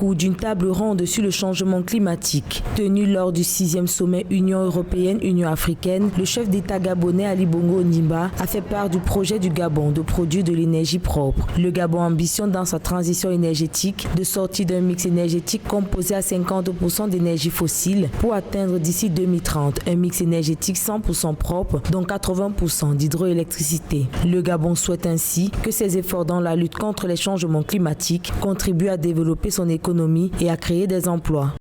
cours d'une table ronde sur le changement climatique. Tenu lors du 6e sommet Union européenne-Union africaine, le chef d'État gabonais Ali Bongo Ondimba a fait part du projet du Gabon de produire de l'énergie propre. Le Gabon ambitionne dans sa transition énergétique de sortir d'un mix énergétique composé à 50% d'énergie fossile pour atteindre d'ici 2030 un mix énergétique 100% propre, dont 80% d'hydroélectricité. Le Gabon souhaite ainsi que ses efforts dans la lutte contre les changements climatiques contribuent à développer son économie et à créer des emplois.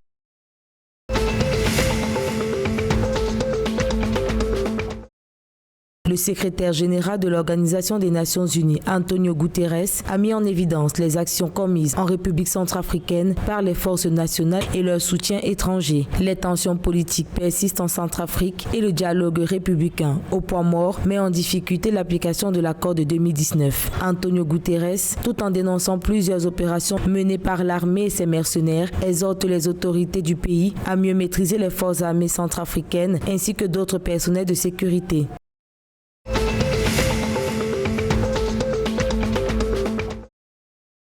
Le secrétaire général de l'Organisation des Nations Unies, Antonio Guterres, a mis en évidence les actions commises en République centrafricaine par les forces nationales et leur soutien étranger. Les tensions politiques persistent en Centrafrique et le dialogue républicain au point mort met en difficulté l'application de l'accord de 2019. Antonio Guterres, tout en dénonçant plusieurs opérations menées par l'armée et ses mercenaires, exhorte les autorités du pays à mieux maîtriser les forces armées centrafricaines ainsi que d'autres personnels de sécurité.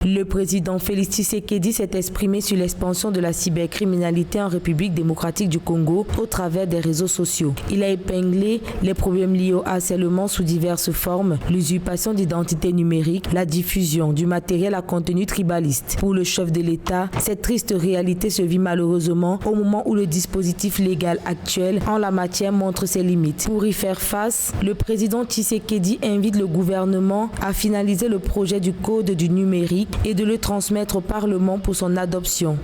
Le président Félix Tshisekedi s'est exprimé sur l'expansion de la cybercriminalité en République démocratique du Congo au travers des réseaux sociaux. Il a épinglé les problèmes liés au harcèlement sous diverses formes, l'usurpation d'identité numérique, la diffusion du matériel à contenu tribaliste. Pour le chef de l'État, cette triste réalité se vit malheureusement au moment où le dispositif légal actuel en la matière montre ses limites. Pour y faire face, le président Tshisekedi invite le gouvernement à finaliser le projet du Code du numérique et de le transmettre au Parlement pour son adoption.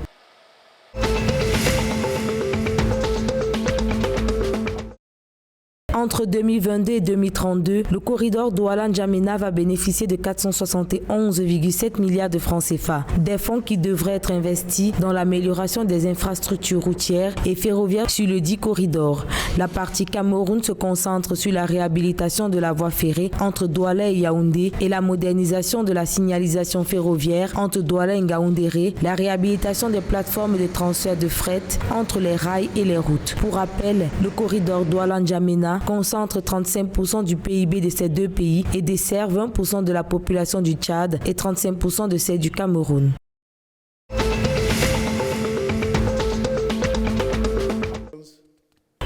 Entre 2022 et 2032, le corridor Douala-N'Djamena va bénéficier de 471,7 milliards de francs CFA, des fonds qui devraient être investis dans l'amélioration des infrastructures routières et ferroviaires sur le dit corridor. La partie Cameroun se concentre sur la réhabilitation de la voie ferrée entre Douala et Yaoundé et la modernisation de la signalisation ferroviaire entre Douala et Ngaoundéré, la réhabilitation des plateformes de transfert de fret entre les rails et les routes. Pour rappel, le corridor Douala-N'Djamena concentre 35% du PIB de ces deux pays et dessert 20% de la population du Tchad et 35% de celle du Cameroun.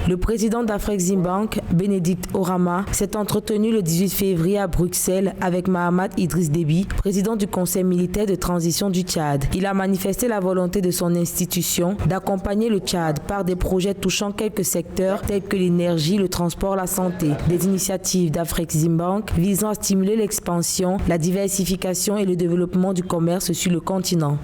Le président d'Afreximbank, Bénédicte Orama, s'est entretenu le 18 février à Bruxelles avec Mahamat Idriss Déby, président du Conseil militaire de transition du Tchad. Il a manifesté la volonté de son institution d'accompagner le Tchad par des projets touchant quelques secteurs tels que l'énergie, le transport, la santé. Des initiatives d'Afreximbank visant à stimuler l'expansion, la diversification et le développement du commerce sur le continent.